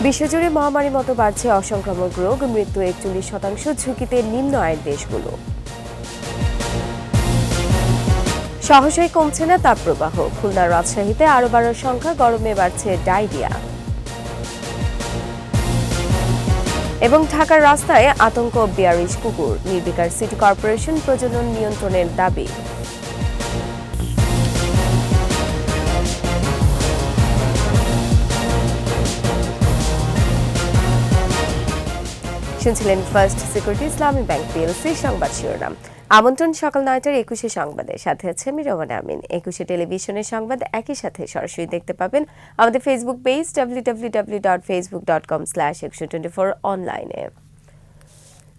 বিশ্বজুড়ে মহামারীর মতো বাড়ছে অসংক্রামক রোগ, মৃত্যু 41%, ঝুঁকিতে নিম্ন আয়ের দেশগুলো। সহসাই কমছে না তাপপ্রবাহ, খুলনার রাজশাহীতে আরও বাড়ার সংখ্যা, গরমে বাড়ছে ডায়রিয়া। এবং ঢাকার রাস্তায় আতঙ্ক বিয়ারিশ কুকুর, নির্বিকার সিটি কর্পোরেশন প্রজনন নিয়ন্ত্রণের দাবি। শুনছিলেন ফার্স্ট সিকিউরিটি ইসলামী ব্যাংক পিএলসি সংবাদ শিরোনাম। আমন্ত্রণ সকাল 9টার 21 সংবাদে, সাথে আছে আমি রওনা আমিন। 21 টেলিভিশনের সংবাদ একই সাথে সরাসরি দেখতে পাবেন আমাদের ফেসবুক পেজ www.facebook.com/124 অনলাইনে।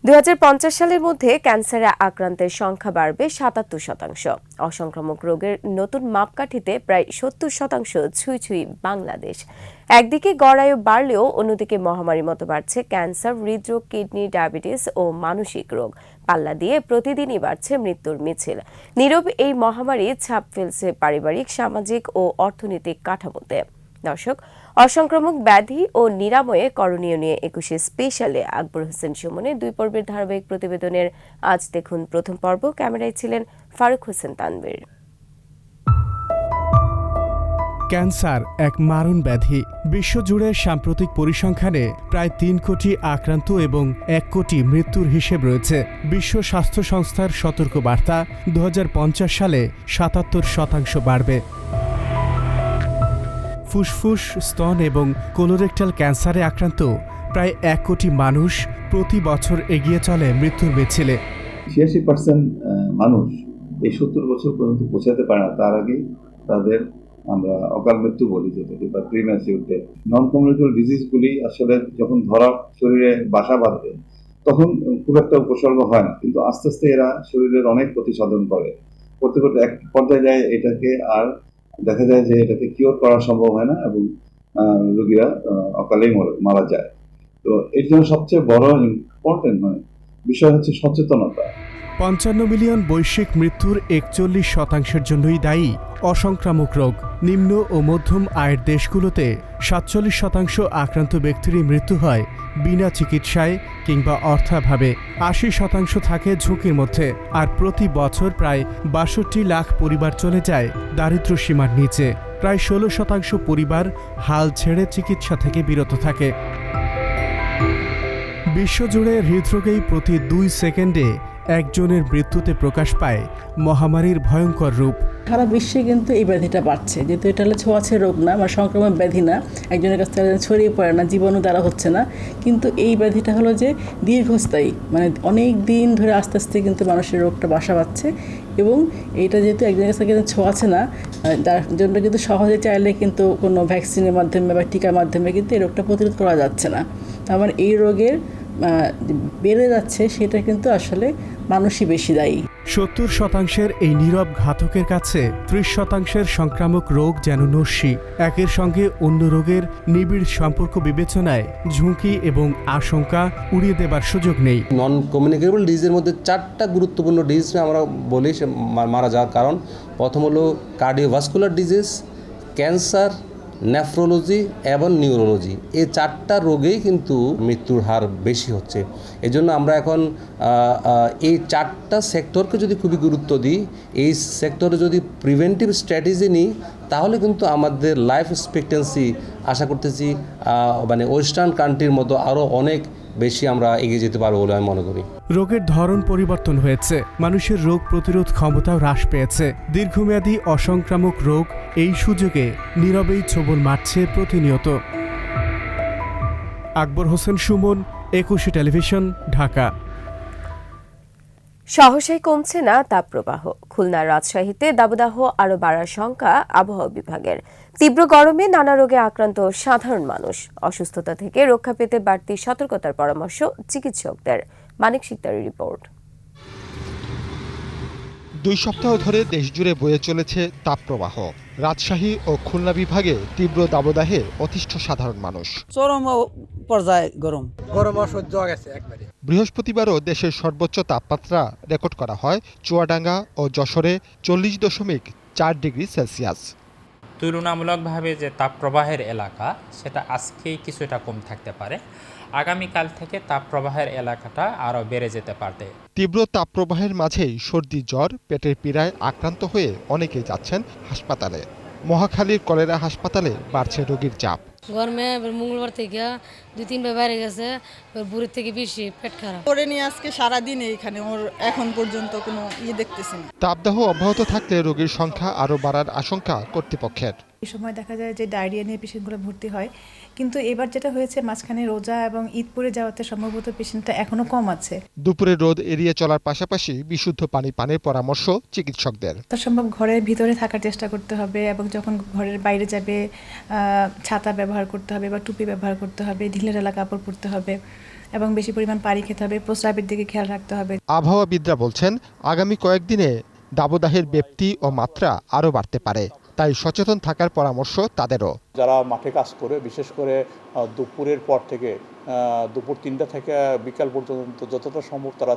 2050 সালের মধ্যে ক্যান্সারে আক্রান্তের সংখ্যা বাড়বে 77%। অসংক্রামক রোগের নতুন মাপকাঠিতে প্রায় 70% ছুঁই বাংলাদেশ। একদিকে গড় আয়ু বাড়লেও অন্যদিকে মহামারীর মতো বাড়ছে ক্যান্সার, হৃদরোগ, কিডনি, ডায়াবেটিস ও মানসিক রোগ। পাল্লা দিয়ে প্রতিদিনই বাড়ছে মৃত্যুর মিছিল। নীরব এই মহামারী ছাপ ফেলছে পারিবারিক, সামাজিক ও অর্থনৈতিক কাঠামোতে। দর্শক, অসংক্রামক ব্যাধি ও নিরাময়ে করণীয় নিয়ে 21 স্পেশালে আকবর হোসেন সুমনের 2 পর্বের ধারাবাহিক প্রতিবেদনের আজ দেখুন প্রথম পর্ব। ক্যামেরায় ছিলেন ফারুক হোসেন তানভীর। ক্যান্সার এক মারণ ব্যাধি। বিশ্বজুড়ে সাম্প্রতিক পরিসংখ্যানে প্রায় 3 কোটি আক্রান্ত এবং 1 কোটি মৃত্যুর হিসেব রয়েছে। বিশ্ব স্বাস্থ্য সংস্থার সতর্ক বার্তা, 2050 সালে 77% বাড়বে। ফুসফুস, স্তন এবং কোলোরেক্টাল ক্যান্সারে আক্রান্ত প্রায় 1 কোটি মানুষ প্রতি বছর এগিয়ে চলে মৃত্যুর মিছিলে। 86% মানুষ এই 70 বছর পর্যন্ত পৌঁছাতে পারে না, তার আগে তাদের আমরা অকাল মৃত্যু বলি, যেটাকে বা প্রিম্যাচিউর ডেথ। নন কমিউনিকেবল ডিজিজগুলি আসলে যখন ধরা শরীরে বাসা বাঁধে তখন খুব একটা উপসর্গ হয় না, কিন্তু আস্তে আস্তে এরা শরীরের অনেক ক্ষতি সাধন করতে এক পর্যায়ে যায়, এটাকে আর দেখা যায় যে এটাকে কিওর করা সম্ভব হয় না এবং রোগীরা অকালেই মারা যায়। তো এর জন্য সবচেয়ে বড় ইম্পর্টেন্ট বিষয় হচ্ছে সচেতনতা। 55 মিলিয়ন বৈশ্বিক মৃত্যুর 41% জন্যই দায়ী অসংক্রামক রোগ। নিম্ন ও মধ্যম আয়ের দেশগুলোতে 47% আক্রান্ত ব্যক্তিরই মৃত্যু হয় বিনা চিকিৎসায় কিংবা অর্থাভাবে। 80% থাকে ঝুঁকির মধ্যে, আর প্রতি বছর প্রায় 62 লাখ পরিবার চলে যায় দারিদ্র্য সীমার নিচে। প্রায় 16% পরিবার হাল ছেড়ে চিকিৎসা থেকে বিরত থাকে। বিশ্বজুড়ে হৃদরোগেই প্রতি 2 সেকেন্ডে একজনের মৃত্যুতে প্রকাশ পায় মহামারীর ভয়ঙ্কর রূপ। সারা বিশ্বে কিন্তু এই ব্যাধিটা বাড়ছে, যেহেতু এটা হলে ছোঁয়াছে রোগ না বা সংক্রমণ ব্যাধি না, একজনের কাছ থেকে ছড়িয়ে পড়ে না, জীবাণু দ্বারা হচ্ছে না, কিন্তু এই ব্যাধিটা হলো যে দীর্ঘস্থায়ী, মানে অনেক দিন ধরে আস্তে আস্তে কিন্তু মানুষের রোগটা বাসা বাঁধছে। এবং এইটা যেহেতু একজনের কাছ থেকে ছোঁয়াছে না, তার জন্য কিন্তু সহজে চাইলে কিন্তু কোনো ভ্যাকসিনের মাধ্যমে বা টিকার মাধ্যমে কিন্তু এই রোগটা প্রতিরোধ করা যাচ্ছে না। তার মানে এই রোগের বেড়ে যাচ্ছে, সেটা কিন্তু আসলে মানুষই বেশি দায়ী। 70% এই নীরব ঘাতকের কাছে 30% সংক্রামক রোগ যেন নস্যি। একের সঙ্গে অন্য রোগের নিবিড় সম্পর্ক বিবেচনায় ঝুঁকি এবং আশঙ্কা উড়িয়ে দেবার সুযোগ নেই। নন কমিউনিকেবল ডিজিজের মধ্যে 4টা গুরুত্বপূর্ণ ডিজিজ আমরা বলি সে মারা যাওয়ার কারণ। প্রথম হলো কার্ডিওভাস্কুলার ডিজিজ, ক্যান্সার, নেফ্রোলজি এবং নিউরোলজি। এই 4টা রোগেই কিন্তু মৃত্যুর হার বেশি হচ্ছে। এজন্য আমরা এখন এই 4টা সেক্টরকে যদি খুবই গুরুত্ব দিই, এই সেক্টরে যদি প্রিভেন্টিভ স্ট্র্যাটেজি নিই, তাহলে কিন্তু আমাদের লাইফ এক্সপেক্টেন্সি আশা করতেছি মানে ওয়েস্টার্ন কান্ট্রির মতো আরও অনেক বেশি আমরা এগিয়ে যেতে পারবো বলে আমি মনে করি। রোগের ধরন পরিবর্তন হয়েছে, মানুষের রোগ প্রতিরোধ ক্ষমতাও হ্রাস পেয়েছে। দীর্ঘমেয়াদী অসংক্রামক রোগ এই সুযোগে নীরবেই ছোবল মারছে প্রতিনিয়ত। আকবর হোসেন সুমন, 21 টেলিভিশন, ঢাকা। সহসাই কমছে না তাপপ্রবাহ, খুলনার রাজশাহীতে দাবদাহ আরও বাড়ার শঙ্কা আবহাওয়া বিভাগের। তীব্র গরমে নানা রোগে আক্রান্ত সাধারণ মানুষ, অসুস্থতা থেকে রক্ষা পেতে বাড়তি সতর্কতার পরামর্শ চিকিৎসকদের। মানিক সিকদারের রিপোর্ট। 2 সপ্তাহ ধরে দেশজুড়ে বয়ে চলেছে তাপপ্রবাহ। রাজশাহী ও খুলনা বিভাগে তীব্র দাবদাহে অতিষ্ঠ সাধারণ মানুষ। চরম পর্যায়ে গরম সহ্য গেছে একবারে। বৃহস্পতিবারও দেশের সর্বোচ্চ তাপমাত্রা রেকর্ড করা হয় চুয়াডাঙ্গা ও যশোরে 40.4 ডিগ্রি সেলসিয়াস। তুলনামূলকভাবে যে তাপপ্রবাহের এলাকা সেটা আজকেই কিছুটা কম থাকতে পারে, আগামীকাল থেকে তাপপ্রবাহের এলাকাটা আরও বেড়ে যেতে পারে। তীব্র তাপপ্রবাহের মাঝেই সর্দি জ্বর পেটের পীড়ায় আক্রান্ত হয়ে অনেকেই যাচ্ছেন হাসপাতালে। মহাখালীর কলেরা হাসপাতালে বাড়ছে রোগীর চাপ। গরমে মঙ্গলবার থেকে 2-3 বার বাইরে গেছে, বুড়ির থেকে বেশি পেট খারাপ করে নিয়ে আজকে সারাদিন এইখানে ওর এখন পর্যন্ত কোনো দেখতেছি না। তাপদাহ অব্যাহত থাকলে রোগীর সংখ্যা আরও বাড়ার আশঙ্কা কর্তৃপক্ষের। এই সময় দেখা যায় যে ডায়রিয়া নিয়ে পেশেন্টগুলো ভর্তি হয়, কিন্তু এবার যেটা হয়েছে মাঝখানে রোজা এবং ঈদ পড়ে যাওয়াতে সম্ভবত পেশেন্টটা এখনো কম আছে। দুপুরে রোদ এড়িয়ে চলার পাশাপাশি বিশুদ্ধ পানি পানের পরামর্শ চিকিৎসকদের। তার সম্ভব ঘরের ভিতরে থাকার চেষ্টা করতে হবে এবং যখন ঘরের বাইরে যাবে ছাতা ব্যবহার করতে হবে বা টুপি ব্যবহার করতে হবে, ঢিলেঢালা কাপড় পরতে হবে এবং বেশি পরিমাণ পানি খেতে হবে, প্রস্রাবের দিকে খেয়াল রাখতে হবে। আবহাওয়াবিদরা বলছেন আগামী কয়েকদিনে দাবদাহের ব্যাপ্তি ও মাত্রা আরও বাড়তে পারে, তাই সচেতন থাকার পরামর্শ তাদেরও। যারা মাঠে কাজ করে, বিশেষ করে দুপুরের পর থেকে দুপুর 3টা থেকে বিকাল পর্যন্ত যতটা সম্ভব তারা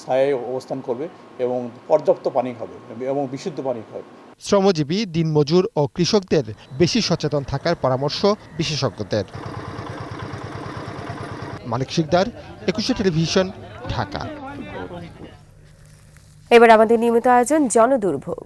ছায়ায় অবস্থান করবে এবং পর্যাপ্ত পানি খাবে এবং বিশুদ্ধ পানি খাবে। শ্রমজীবী, দিনমজুর ও কৃষকদের বেশি সচেতন থাকার পরামর্শ বিশেষজ্ঞদের। মানিক শিকদার, 21 টেলিভিশন, ঢাকা। এবার আমাদের নিয়মিত আয়োজন জনদুর্ভোগ।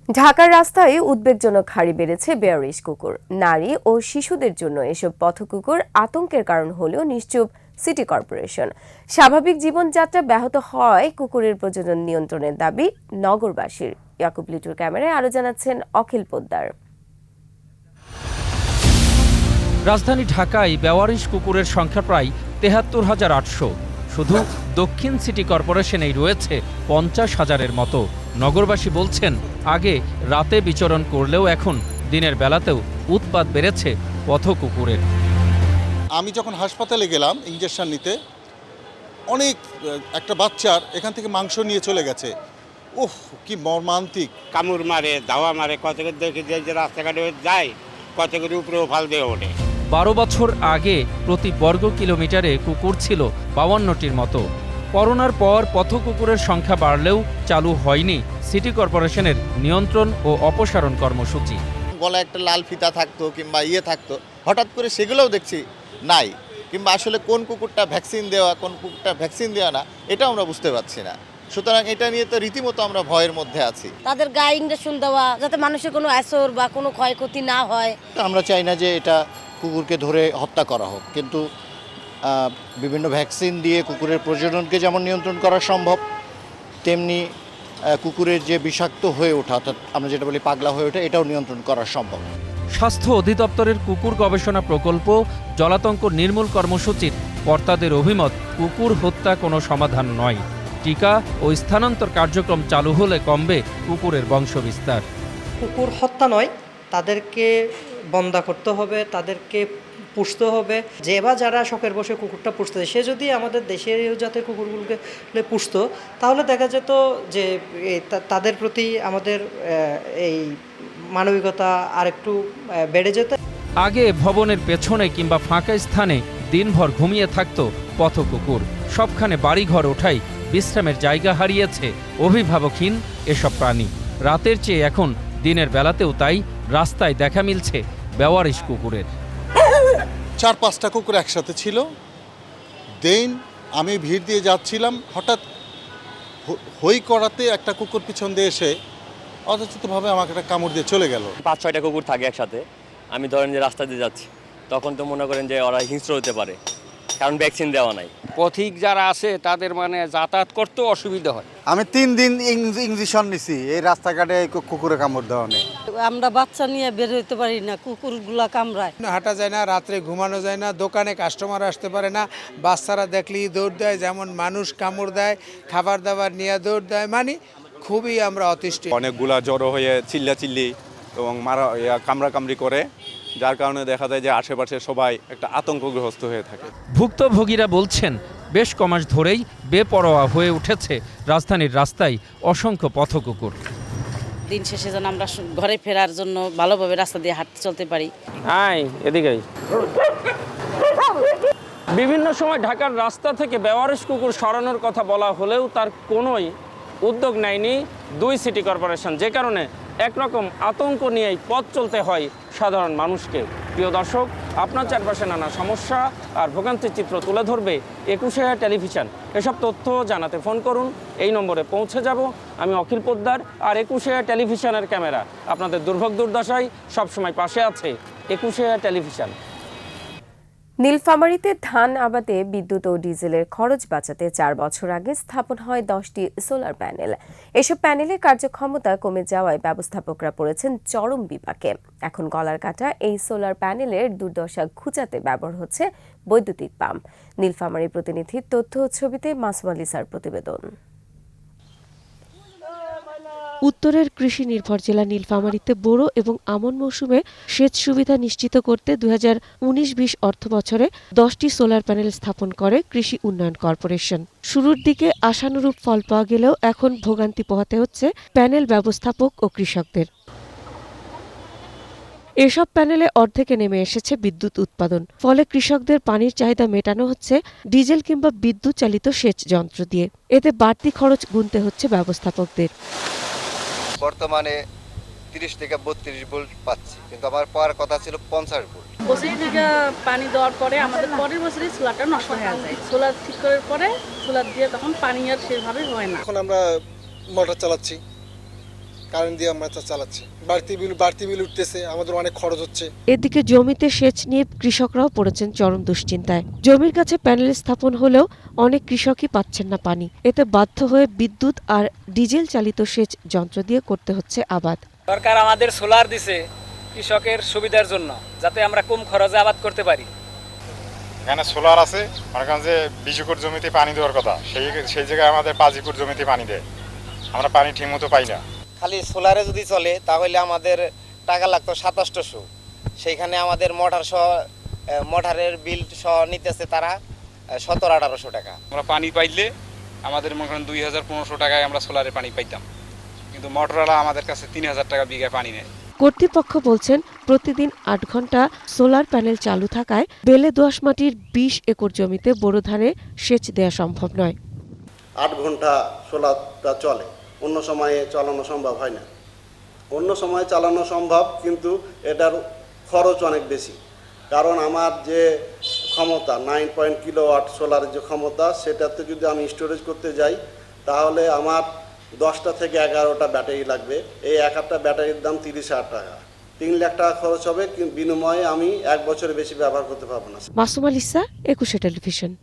ঢাকার রাস্তায় উদ্বেগজনক হারে বেড়েছে বেয়ারিশ কুকুর। নারী ও শিশুদের জন্য এসব পথকুকুর আতঙ্কের কারণ হলেও নিশ্চুপ সিটি কর্পোরেশন। স্বাভাবিক জীবনযাত্রা ব্যাহত হয় কুকুরের প্রজনন নিয়ন্ত্রণের দাবি নগরবাসীর। ইয়াকুব লিটুর ক্যামেরায় আরো জানাচ্ছেন অখিল পোদ্দার। রাজধানী ঢাকায় বেওয়ারিশ কুকুরের সংখ্যা প্রায় ৭৩,৮০০। শুধু দক্ষিণ সিটি কর্পোরেশনেই রয়েছে ৫০,০০০-এর মতো। নগরবাসী বলছেন আগে রাতে বিচরণ করলেও এখন দিনের বেলাতেও উৎপাত বেড়েছে পথকুকুরের। আমি যখন হাসপাতালে গেলাম ইনজেকশন নিতে, অনেক একটা বাচ্চার এখান থেকে মাংস নিয়ে চলে গেছে। ওহ, কি মর্মান্তিক! কামড় মারে, ধাওয়া মারে, কত করে দেখে যে রাস্তাঘাটে যায়, কত করে উপরেও ফাল দিয়ে ওঠে। ১২ বছর আগে প্রতি বর্গ কিলোমিটারে কুকুর ছিল ৫২টির মতো। করোনার পর পথকুকুরের সংখ্যা বাড়লেও চালু হয়নি সিটি কর্পোরেশনের নিয়ন্ত্রণ ও অপসারণ কর্মসূচি। গলায় একটা লাল ফিতা থাকতো কিংবা থাকতো, হঠাৎ করে সেগুলোও দেখছি নাই, কিংবা আসলে কোন কুকুরটা ভ্যাকসিন দেওয়া কোন কুকুরটা ভ্যাকসিন দেওয়া না এটা আমরা বুঝতে পারছি না। সুতরাং এটা নিয়ে তো রীতিমতো আমরা ভয়ের মধ্যে আছি। তাদের গায়ে ইঞ্জেকশন দেওয়া যাতে মানুষের কোনো আসর বা কোনো ক্ষয়ক্ষতি না হয়। আমরা চাই না যে এটা কুকুরকে ধরে হত্যা করা হোক, কিন্তু বিভিন্ন ভ্যাকসিন দিয়ে কুকুরের প্রজননকে যেমন নিয়ন্ত্রণ করা সম্ভব, তেমনি কুকুরের যে বিষাক্ত হয়ে ওঠা, অর্থাৎ আমরা যেটা বলি পাগলা হয়ে ওঠা, এটাও নিয়ন্ত্রণ করা সম্ভব। স্বাস্থ্য অধিদপ্তরের কুকুর গবেষণা প্রকল্প জলাতঙ্ক নির্মূল কর্মসূচির কর্তাদের অভিমত, কুকুর হত্যা কোনো সমাধান নয়। টিকা ও স্থানান্তর কার্যক্রম চালু হলে কমবে কুকুরের বংশবিস্তার। কুকুর হত্যা নয়, তাদেরকে বন্ধা করতে হবে, তাদেরকে পুষতে হবে। যে বা যারা শখের বসে কুকুরটা পুষতে, সে যদি আমাদের দেশের জাতের কুকুরগুলোকে পুষত, তাহলে দেখা যেত যে তাদের প্রতি আমাদের এই মানবিকতা আরেকটু বেড়ে যেত। আগে ভবনের পেছনে কিংবা ফাঁকা স্থানে দিনভর ঘুমিয়ে থাকতো পথকুকুর। সবখানে বাড়িঘর ওঠাই বিশ্রামের জায়গা হারিয়েছে অভিভাবকহীন এসব প্রাণী। রাতের চেয়ে এখন দিনের বেলাতেও তাই রাস্তায় দেখা মিলছে বেওয়ারিশ কুকুরের। 4-5টা কুকুর একসাথে ছিল। দেন আমি ভিড় দিয়ে যাচ্ছিলাম, হঠাৎ হই করাতে একটা কুকুর পিছন দিয়ে এসে অযাচিতভাবে আমাকে একটা কামড় দিয়ে চলে গেল। 5-6টা কুকুর থাকে একসাথে। আমি ধরেন যে রাস্তা দিয়ে যাচ্ছি, তখন তো মনে করেন যে ওরা হিংস্র হতে পারে, কারণ ভ্যাকসিন দেওয়া নাই। পথিক যারা আছে তাদের যাতায়াত করতেও অসুবিধা হয়। আমি 3 দিন ইঞ্জেকশন নিছি এই রাস্তাঘাটে কুকুরে কামড় দেওয়া নেই। আমরা বাচ্চা নিয়ে বের হতে পারি না, কুকুরগুলা কামড়ায়। হাঁটা যায় না, রাত্রে ঘুমানো যায় না, দোকানে কাস্টমার আসতে পারে না, বাচ্চারা দেখলেই দৌড় দেয়, যেমন মানুষ কামড় দেয়, খাবার দাবার নিয়ে দৌড় দেয়। মানে খুবই আমরা অতিষ্ঠ। অনেকগুলা জড়ো হয়ে চিল্লাচিল্লি এবং কামড়াকামড়ি করে, যার কারণে দেখা যায় যে আশেপাশে সবাই একটা আতঙ্কগ্রস্ত হয়ে থাকে। ভুক্তভোগীরা বলছেন বেশ কমাস ধরেই বেপরোয়া হয়ে উঠেছে রাজধানীর রাস্তায় অসংখ্য পথকুকুর। দিন শেষে যেন আমরা ঘরে ফেরার জন্য ভালোভাবে রাস্তা দিয়ে হাঁটতে চলতে পারি। এদিকেই বিভিন্ন সময় ঢাকার রাস্তা থেকে বেওয়ারিশ কুকুর সরানোর কথা বলা হলেও তার কোনোই উদ্যোগ নেয়নি দুই সিটি কর্পোরেশন, যে কারণে একরকম আতঙ্ক নিয়েই পথ চলতে হয় সাধারণ মানুষকে। প্রিয় দর্শক, আপনার চারপাশে নানা সমস্যা আর ভোগান্তির চিত্র তুলে ধরবে 21 টেলিভিশন। এসব তথ্য জানাতে ফোন করুন, এই নম্বরে পৌঁছে যাব। আমি অখিল পোদ্দার, আর 21 টেলিভিশনের ক্যামেরা আপনাদের দুর্ভোগ দুর্দশায় সবসময় পাশে আছে। 21 টেলিভিশন। নীলফামারীতে ধান আবাদে বিদ্যুৎ ও ডিজেলের খরচ বাঁচাতে 4 বছর আগে স্থাপন হয় 10টি সোলার প্যানেল। এসব প্যানেলের কার্যক্ষমতা কমে যাওয়ায় ব্যবস্থাপকরা পড়েছেন চরম বিপাকে। এখন গলার কাটা এই সোলার প্যানেলের দুর্দশা ঘুচাতে ব্যবহার হচ্ছে বৈদ্যুতিক পাম্প। নীলফামারী প্রতিনিধির তথ্য ও ছবিতে মাসুম আলিসার প্রতিবেদন। উত্তরের কৃষি নির্ভর জেলা নীলফামারীতে বোরো এবং আমন মৌসুমে সেচ সুবিধা নিশ্চিত করতে 2019-20 অর্থবছরে 10টি সোলার প্যানেল স্থাপন করে কৃষি উন্নয়ন কর্পোরেশন। শুরুর দিকে আশানুরূপ ফল পাওয়া গেলেও এখন ভোগান্তি পোহাতে হচ্ছে প্যানেল ব্যবস্থাপক ও কৃষকদের। এসব প্যানেলে অর্ধেকে নেমে এসেছে বিদ্যুৎ উৎপাদন, ফলে কৃষকদের পানির চাহিদা মেটানো হচ্ছে ডিজেল কিংবা বিদ্যুৎ চালিত সেচ যন্ত্র দিয়ে। এতে বাড়তি খরচ গুনতে হচ্ছে ব্যবস্থাপকদের। বর্তমানে 30 থেকে 32 ভোল্ট পাচ্ছি, কিন্তু আমার পাওয়ার কথা ছিল 50 ভোল্ট। বছর থেকে পানি দেওয়ার পরে আমাদের পরের বছরই সোলারটা নষ্ট হয়ে যায়। সোলার ঠিক করার পরে সোলার দিয়ে তখন পানি আর সেভাবে হয় না। এখন আমরা মোটর চালাচ্ছি, কারেন্ট দিয়ে আমরা চালাচ্ছি। বাড়তি বিল উঠতেছে, আমাদের অনেক খরচ হচ্ছে। এদিকে জমিতে সেচ নিয়ে কৃষকরাও পড়েছেন চরম দুশ্চিন্তায়। জমির কাছে প্যানেল স্থাপন হলেও অনেক কৃষকই পাচ্ছেন না পানি। এতে বাধ্য হয়ে বিদ্যুৎ আর ডিজেল চালিত সেচ যন্ত্র দিয়ে করতে হচ্ছে আবাদ। সরকার আমাদের সোলার দিছে কৃষকের সুবিধার জন্য, যাতে আমরা কম খরচে আবাদ করতে পারি। এখানে সোলার আছে, মনে করেন যে 20 একর জমিতে পানি দেওয়ার কথা, সেই জায়গায় আমাদের 5 একর জমিতে পানি দেয়। আমরা পানি ঠিকমতো পাই না। খালি সোলারে যদি চলে তাহলে আমাদের টাকা লাগতো 2700, সেইখানে আমাদের মোটরের বিল সহ নিতেছে তারা 1700-1800 টাকা। আমরা পানি পাইলে আমাদের মনে করেন 2000-1500 টাকায় আমরা সোলারে পানি পাইতাম, কিন্তু মোটরওয়ালা আমাদের কাছে 3000 টাকা বিঘায় পানি নেয়। কর্তৃপক্ষ বলছেন প্রতিদিন 8 ঘন্টা সোলার প্যানেল চালু থাকায় বেলে দোআঁশ মাটির 20 একর জমিতে বোরো ধানে সেচ দেওয়া সম্ভব নয়। 8 ঘন্টা সোলারটা চলে, অন্য সময়ে চালানো সম্ভব হয় না। অন্য সময়ে চালানো সম্ভব, কিন্তু এটার খরচ অনেক বেশি। কারণ আমার যে ক্ষমতা 9 কিলোওয়াট সোলারের যে ক্ষমতা, সেটাতে যদি আমি স্টোরেজ করতে যাই তাহলে আমার 10টা থেকে 11টা ব্যাটারি লাগবে। এই এক একটা ব্যাটারির দাম 30,000 টাকা। 3 লাখ টাকা খরচ হবে, কিন্তু বিনিময়ে আমি 1 বছরের বেশি ব্যবহার করতে পারবো না। মাসুম আলিসা, 21 টেলিভিশন।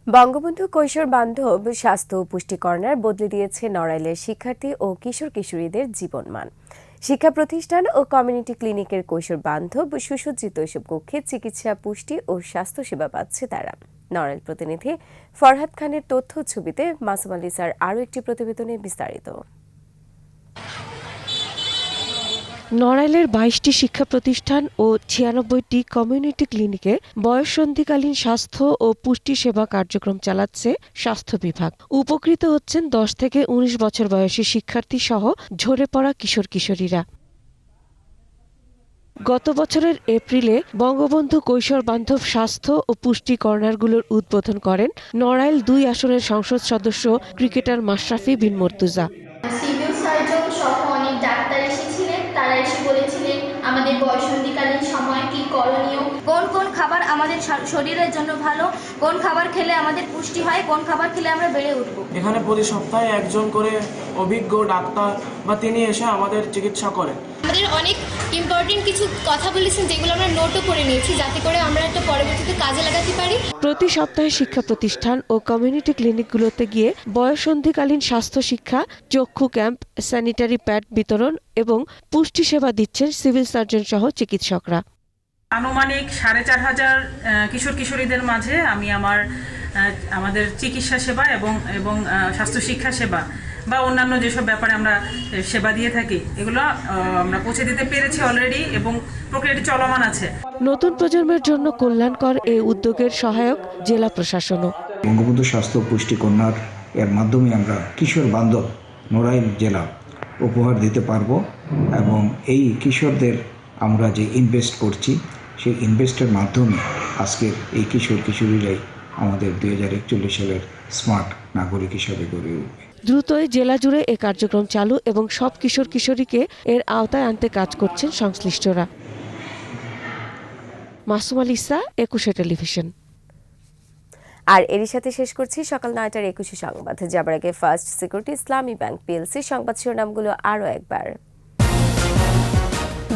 বঙ্গবন্ধু কৈশোর বান্ধব স্বাস্থ্য ও পুষ্টি কর্নার বদলে দিয়েছে নড়াইলের শিক্ষার্থী ও কিশোর কিশোরীদের জীবনমান। শিক্ষা প্রতিষ্ঠান ও কমিউনিটি ক্লিনিকের কৈশোর বান্ধব সুসজ্জিত এসব কক্ষে চিকিৎসা, পুষ্টি ও স্বাস্থ্যসেবা পাচ্ছে তারা। নড়াইল প্রতিনিধি ফরহাদ খানের তথ্য ছবিতে মাসুম আলিসার আরও একটি প্রতিবেদনে বিস্তারিত। নড়াইলের 22টি শিক্ষা প্রতিষ্ঠান ও 96টি কমিউনিটি ক্লিনিকে বয়ঃসন্ধিকালীন স্বাস্থ্য ও পুষ্টি সেবা কার্যক্রম চালাচ্ছে স্বাস্থ্য বিভাগ। উপকৃত হচ্ছেন 10 থেকে 19 বছর বয়সী শিক্ষার্থী সহ ঝরে পড়া কিশোর কিশোরীরা। গত বছরের এপ্রিলে বঙ্গবন্ধু কৈশোর বান্ধব স্বাস্থ্য ও পুষ্টি কর্নারগুলোর উদ্বোধন করেন নড়াইল 2 আসনের সংসদ সদস্য cricketer Mashrafe bin Mortaza. Civil surgeon সহ অনেক ডাক্তার এসেছিলেন, তারা এসে বলেছিলেন আমাদের বয়ঃসন্ধিকালীন সময় কি করণীয়, কোন কোন খাবার আমাদের শরীরের জন্য ভালো, কোন খাবার খেলে আমাদের পুষ্টি হয়, কোন খাবার খেলে আমরা বেড়ে উঠব। এখানে প্রতি সপ্তাহে একজন করে অভিজ্ঞ ডাক্তার বা তিনি এসে আমাদের চিকিৎসা করেন। আমাদের অনেক ইম্পর্টেন্ট কিছু কথা বলেছেন, যেগুলো আমরা নোটও করে নিয়েছি, যাতে করে আমরা একটা পরবর্তীতে কাজে লাগাতে পারি। প্রতি সপ্তাহে শিক্ষা প্রতিষ্ঠান ও কমিউনিটি ক্লিনিকগুলোতে গিয়ে বয়ঃসন্ধিকালীন স্বাস্থ্য শিক্ষা, চক্ষু ক্যাম্প, স্যানিটারি প্যাড বিতরণ এবং পুষ্টি সেবা দিচ্ছেন সিভিল সার্জন সহ চিকিৎসকরা। আনুমানিক 4500 কিশোর কিশোরীদের মাঝে আমি আমাদের চিকিৎসা সেবা এবং স্বাস্থ্য শিক্ষা সেবা বা অন্যান্য যেসব ব্যাপারে আমরা সেবা দিয়ে থাকি, এগুলো আমরা পৌঁছে দিতে পেরেছি অলরেডি এবং প্রক্রিয়াটি চলমান আছে। নতুন প্রজন্মের জন্য কল্যাণকর এই উদ্যোগের সহায়ক জেলা প্রশাসনও। বঙ্গবন্ধু স্বাস্থ্য পুষ্টি কর্নার এর মাধ্যমে আমরা কিশোর বান্ধব নড়াইল জেলা উপহার দিতে পারবো এবং এই কিশোরদের আমরা যে ইনভেস্ট করছি সেই ইনভেস্টের মাধ্যমে আজকের এই কিশোর কিশোরীরাই আমাদের 2041 সালের স্মার্ট নাগরিক হিসাবে গড়ে উঠবে। দ্রুতই জেলা জুড়ে এ কার্যক্রম চালু এবং সব কিশোর কিশোরীকে এর আওতায় আনতে কাজ করছেন সংশ্লিষ্টরা। মাসুম আলিসা, 21 টেলিভিশন। আর এরই সাথে শেষ করছি সকাল 9টার 21 সংবাদ। যাবার আগে ফার্স্ট সিকিউরিটি ইসলামী ব্যাংক পিএলসি সংবাদ শিরোনামগুলো আরও একবার।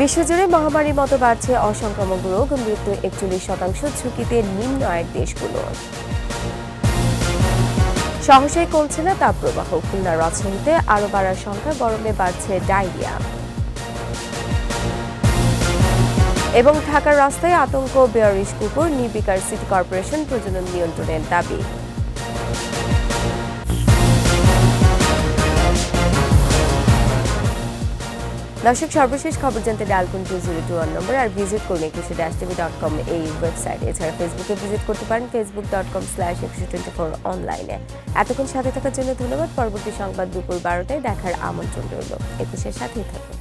বিশ্বজুড়ে মহামারীর মতো বাড়ছে অসংক্রামক রোগ, মৃত্যু 41% ঝুঁকিতে নিম্ন আয়ের দেশগুলো। সহসাই কমছে না তাপপ্রবাহ, খুলনা রাজশাহীতে আরও বাড়ার সংখ্যা, গরমে বাড়ছে ডায়রিয়া। এবং ঢাকার রাস্তায় আতঙ্ক, বেয়ারিশ কুকুর, নির্বিকার সিটি কর্পোরেশন প্রজনন নিয়ন্ত্রণের দাবি। দর্শক, সর্বশেষ খবর জানতে ডায়াল করুন 2021 নম্বর আর ভিজিট করুন 21-tv.com এই ওয়েবসাইট। এছাড়া ফেসবুকে ভিজিট করতে পারেন facebook.com/2124 অনলাইনে। এতক্ষণ সাথে থাকার জন্য ধন্যবাদ। পরবর্তী সংবাদ দুপুর 12টায় দেখার আমন্ত্রণ রইল। 21-এর সাথেই থাকুন।